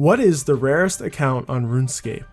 What is the rarest account on RuneScape?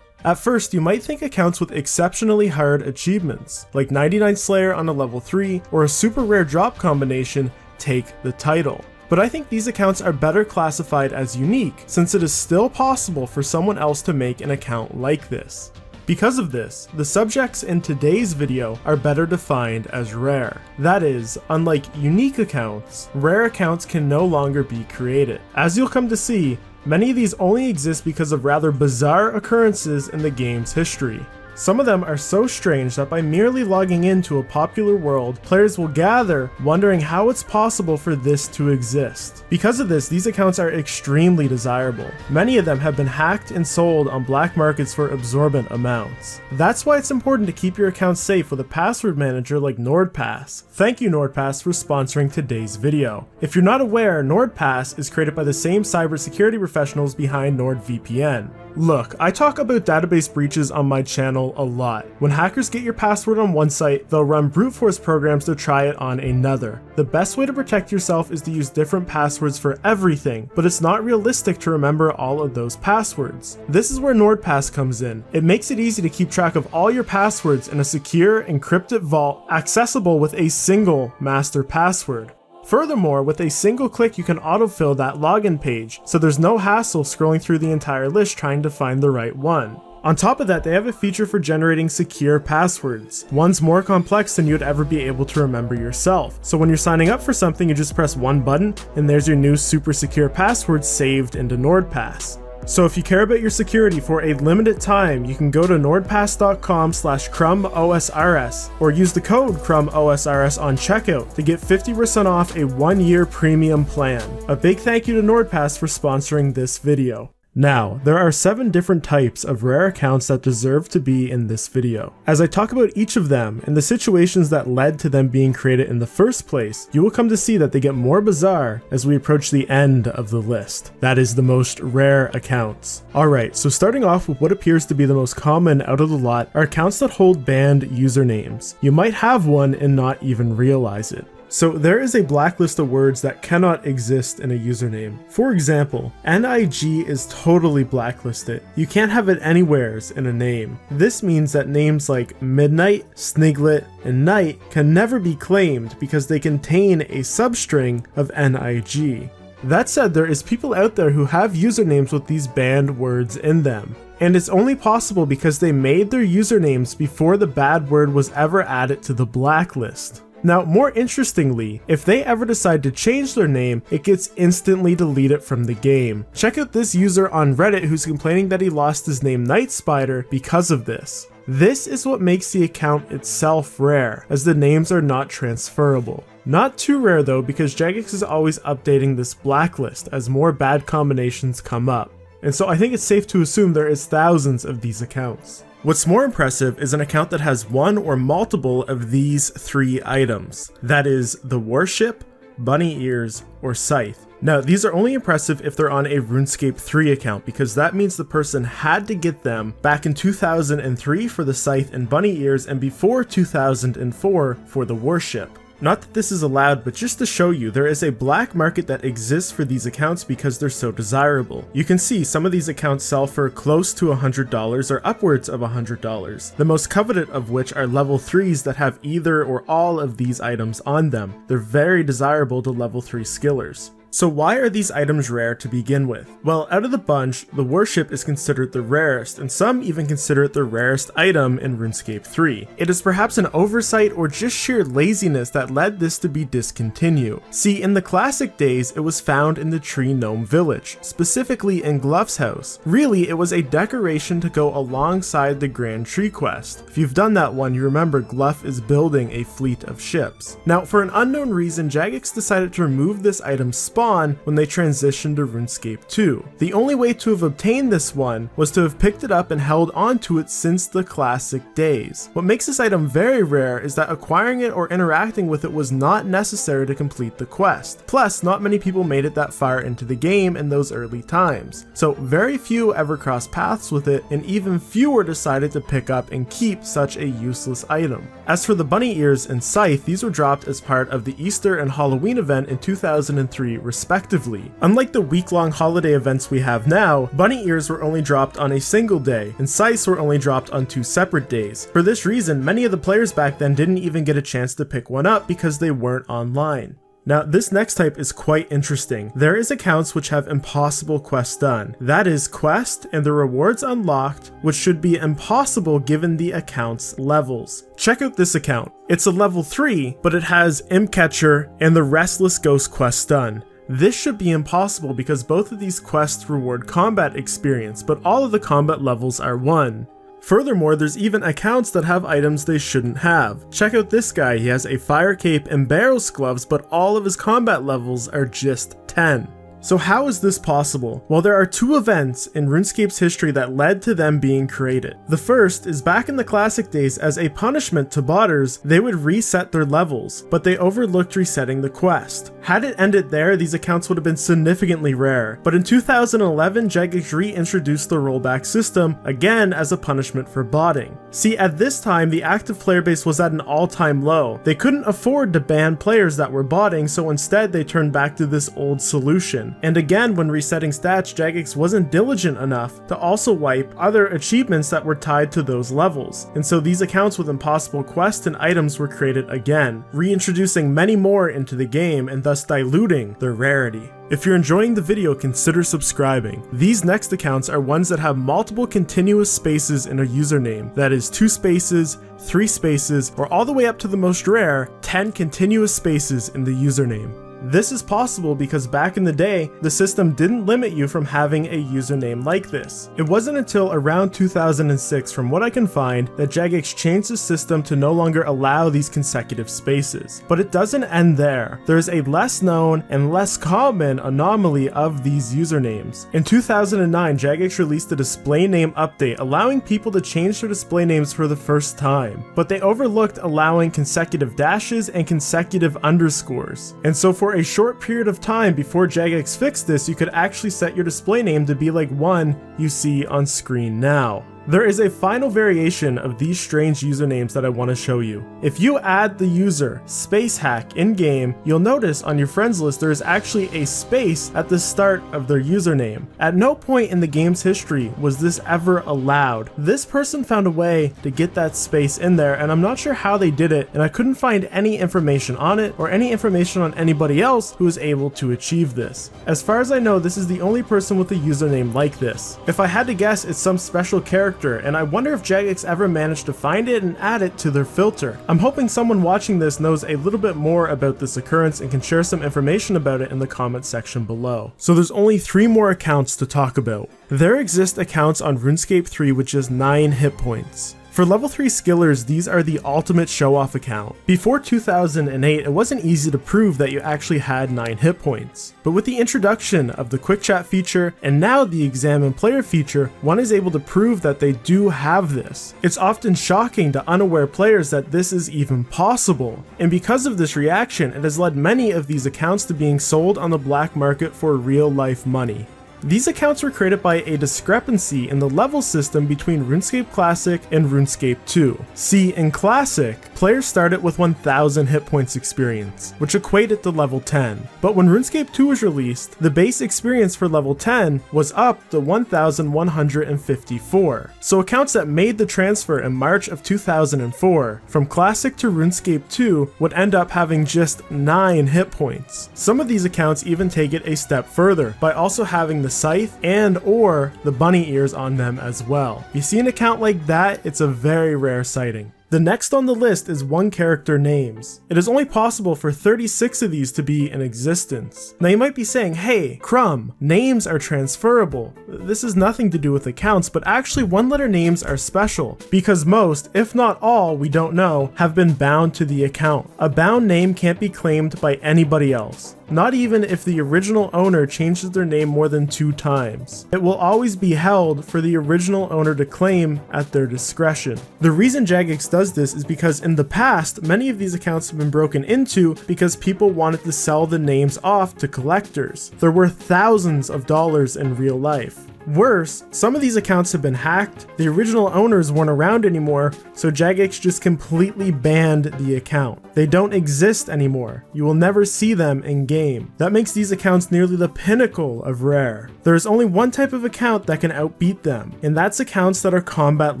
At first, you might think accounts with exceptionally hard achievements, like 99 Slayer on a level 3 or a super rare drop combination, take the title. But I think these accounts are better classified as unique, since it is still possible for someone else to make an account like this. Because of this, the subjects in today's video are better defined as rare. That is, unlike unique accounts, rare accounts can no longer be created. As you'll come to see, many of these only exist because of rather bizarre occurrences in the game's history. Some of them are so strange that by merely logging into a popular world, players will gather, wondering how it's possible for this to exist. Because of this, these accounts are extremely desirable. Many of them have been hacked and sold on black markets for absorbent amounts. That's why it's important to keep your accounts safe with a password manager like NordPass. Thank you NordPass for sponsoring today's video. If you're not aware, NordPass is created by the same cybersecurity professionals behind NordVPN. Look, I talk about database breaches on my channel a lot. When hackers get your password on one site, they'll run brute force programs to try it on another. The best way to protect yourself is to use different passwords for everything, but it's not realistic to remember all of those passwords. This is where NordPass comes in. It makes it easy to keep track of all your passwords in a secure, encrypted vault accessible with a single master password. Furthermore, with a single click you can autofill that login page, so there's no hassle scrolling through the entire list trying to find the right one. On top of that, they have a feature for generating secure passwords. One's more complex than you'd ever be able to remember yourself. So when you're signing up for something, you just press one button, and there's your new super secure password saved into NordPass. So if you care about your security for a limited time, you can go to nordpass.com/CrumbOSRS or use the code CrumbOSRS on checkout to get 50% off a 1-year premium plan. A big thank you to NordPass for sponsoring this video. Now, there are 7 different types of rare accounts that deserve to be in this video. As I talk about each of them and the situations that led to them being created in the first place, you will come to see that they get more bizarre as we approach the end of the list. That is the most rare accounts. Alright, so starting off with what appears to be the most common out of the lot are accounts that hold banned usernames. You might have one and not even realize it. So there is a blacklist of words that cannot exist in a username. For example, NIG is totally blacklisted. You can't have it anywheres in a name. This means that names like Midnight, Sniglet, and Night can never be claimed because they contain a substring of NIG. That said, there is people out there who have usernames with these banned words in them. And it's only possible because they made their usernames before the bad word was ever added to the blacklist. Now, more interestingly, if they ever decide to change their name, it gets instantly deleted from the game. Check out this user on Reddit who's complaining that he lost his name Night Spider because of this. This is what makes the account itself rare, as the names are not transferable. Not too rare though, because Jagex is always updating this blacklist as more bad combinations come up. And so I think it's safe to assume there is thousands of these accounts. What's more impressive is an account that has one or multiple of these 3 items. That is the Worship, Bunny Ears, or Scythe. Now, these are only impressive if they're on a RuneScape 3 account, because that means the person had to get them back in 2003 for the Scythe and Bunny Ears and before 2004 for the Worship. Not that this is allowed, but just to show you, there is a black market that exists for these accounts because they're so desirable. You can see some of these accounts sell for close to $100 or upwards of $100, the most coveted of which are level 3s that have either or all of these items on them. They're very desirable to level 3 skillers. So why are these items rare to begin with? Well, out of the bunch, the Worship is considered the rarest, and some even consider it the rarest item in RuneScape 3. It is perhaps an oversight or just sheer laziness that led this to be discontinued. See, in the classic days, it was found in the Tree Gnome village, specifically in Gluff's house. Really, it was a decoration to go alongside the Grand Tree quest. If you've done that one, you remember Gluff is building a fleet of ships. Now, for an unknown reason, Jagex decided to remove this item's spawn when they transitioned to RuneScape 2. The only way to have obtained this one was to have picked it up and held onto it since the classic days. What makes this item very rare is that acquiring it or interacting with it was not necessary to complete the quest. Plus, not many people made it that far into the game in those early times. So very few ever crossed paths with it, and even fewer decided to pick up and keep such a useless item. As for the Bunny Ears and Scythe, these were dropped as part of the Easter and Halloween event in 2003 respectively. Unlike the week-long holiday events we have now, bunny ears were only dropped on a single day, and scythes were only dropped on 2 separate days. For this reason, many of the players back then didn't even get a chance to pick one up because they weren't online. Now, this next type is quite interesting. There is accounts which have impossible quests done. That is, quest and the rewards unlocked, which should be impossible given the account's levels. Check out this account. It's a level 3, but it has Imp Catcher and the Restless Ghost quest done. This should be impossible because both of these quests reward combat experience, but all of the combat levels are 1. Furthermore, there's even accounts that have items they shouldn't have. Check out this guy, he has a fire cape and Barrows gloves, but all of his combat levels are just 10. So how is this possible? Well, there are 2 events in RuneScape's history that led to them being created. The first is back in the classic days, as a punishment to botters, they would reset their levels, but they overlooked resetting the quest. Had it ended there, these accounts would have been significantly rare, but in 2011, Jagex reintroduced the rollback system, again as a punishment for botting. See, at this time, the active player base was at an all-time low. They couldn't afford to ban players that were botting, so instead they turned back to this old solution. And again, when resetting stats, Jagex wasn't diligent enough to also wipe other achievements that were tied to those levels. And so these accounts with impossible quests and items were created again, reintroducing many more into the game and thus diluting their rarity. If you're enjoying the video, consider subscribing. These next accounts are ones that have multiple continuous spaces in a username. That is 2 spaces, 3 spaces, or all the way up to the most rare, 10 continuous spaces in the username. This is possible because back in the day, the system didn't limit you from having a username like this. It wasn't until around 2006, from what I can find, that Jagex changed the system to no longer allow these consecutive spaces. But it doesn't end there. There's a less known and less common anomaly of these usernames. In 2009, Jagex released a display name update, allowing people to change their display names for the first time. But they overlooked allowing consecutive dashes and consecutive underscores. And so for a short period of time before Jagex fixed this, you could actually set your display name to be like one you see on screen now. There is a final variation of these strange usernames that I want to show you. If you add the user SpaceHack in-game, you'll notice on your friends list there is actually a space at the start of their username. At no point in the game's history was this ever allowed. This person found a way to get that space in there, and I'm not sure how they did it, and I couldn't find any information on it or any information on anybody else who was able to achieve this. As far as I know, this is the only person with a username like this. If I had to guess, it's some special character, and I wonder if Jagex ever managed to find it and add it to their filter. I'm hoping someone watching this knows a little bit more about this occurrence and can share some information about it in the comment section below. So there's only 3 more accounts to talk about. There exist accounts on RuneScape 3 with just 9 hit points. For level 3 skillers, these are the ultimate show-off account. Before 2008, it wasn't easy to prove that you actually had 9 hit points. But with the introduction of the quick chat feature and now the examine player feature, one is able to prove that they do have this. It's often shocking to unaware players that this is even possible. And because of this reaction, it has led many of these accounts to being sold on the black market for real-life money. These accounts were created by a discrepancy in the level system between RuneScape Classic and RuneScape 2. See, in Classic, players started with 1000 hit points experience, which equated to level 10. But when RuneScape 2 was released, the base experience for level 10 was up to 1154. So accounts that made the transfer in March of 2004 from Classic to RuneScape 2 would end up having just 9 hit points. Some of these accounts even take it a step further by also having the scythe and or the bunny ears on them as well. You see an account like that, it's a very rare sighting. The next on the list is 1 character names. It is only possible for 36 of these to be in existence. Now you might be saying, hey, Crumb, names are transferable. This has nothing to do with accounts, but actually 1-letter names are special because most, if not all, we don't know, have been bound to the account. A bound name can't be claimed by anybody else. Not even if the original owner changes their name more than 2 times. It will always be held for the original owner to claim at their discretion. The reason Jagex does this is because in the past, many of these accounts have been broken into because people wanted to sell the names off to collectors. They're worth thousands of dollars in real life. Worse, some of these accounts have been hacked, the original owners weren't around anymore, so Jagex just completely banned the account. They don't exist anymore. You will never see them in game. That makes these accounts nearly the pinnacle of rare. There is only one type of account that can outbeat them, and that's accounts that are combat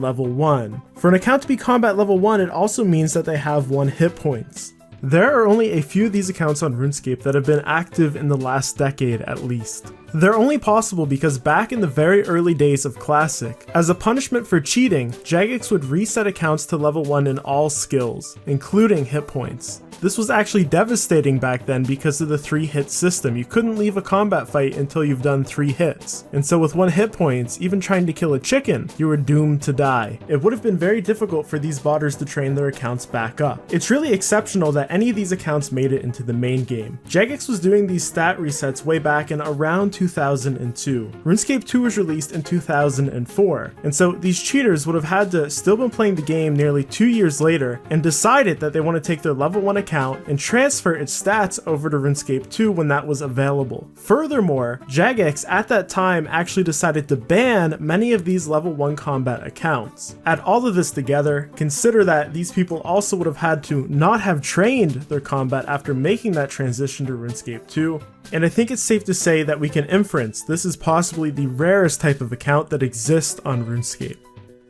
level 1. For an account to be combat level 1, it also means that they have 1 hit points. There are only a few of these accounts on RuneScape that have been active in the last decade at least. They're only possible because back in the very early days of Classic, as a punishment for cheating, Jagex would reset accounts to level 1 in all skills, including hit points. This was actually devastating back then because of the 3-hit system. You couldn't leave a combat fight until you've done 3 hits. And so with 1 hit points, even trying to kill a chicken, you were doomed to die. It would have been very difficult for these botters to train their accounts back up. It's really exceptional that any of these accounts made it into the main game. Jagex was doing these stat resets way back in around 2002. RuneScape 2 was released in 2004, and so these cheaters would have had to still been playing the game nearly 2 years later and decided that they want to take their level 1 account and transfer its stats over to RuneScape 2 when that was available. Furthermore, Jagex at that time actually decided to ban many of these level 1 combat accounts. Add all of this together, consider that these people also would have had to not have trained their combat after making that transition to RuneScape 2, and I think it's safe to say that we can inference this is possibly the rarest type of account that exists on RuneScape.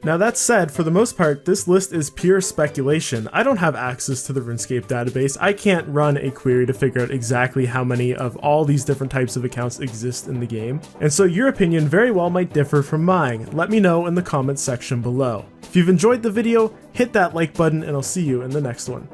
Now that said, for the most part, this list is pure speculation. I don't have access to the RuneScape database. I can't run a query to figure out exactly how many of all these different types of accounts exist in the game. And so your opinion very well might differ from mine. Let me know in the comments section below. If you've enjoyed the video, hit that like button and I'll see you in the next one.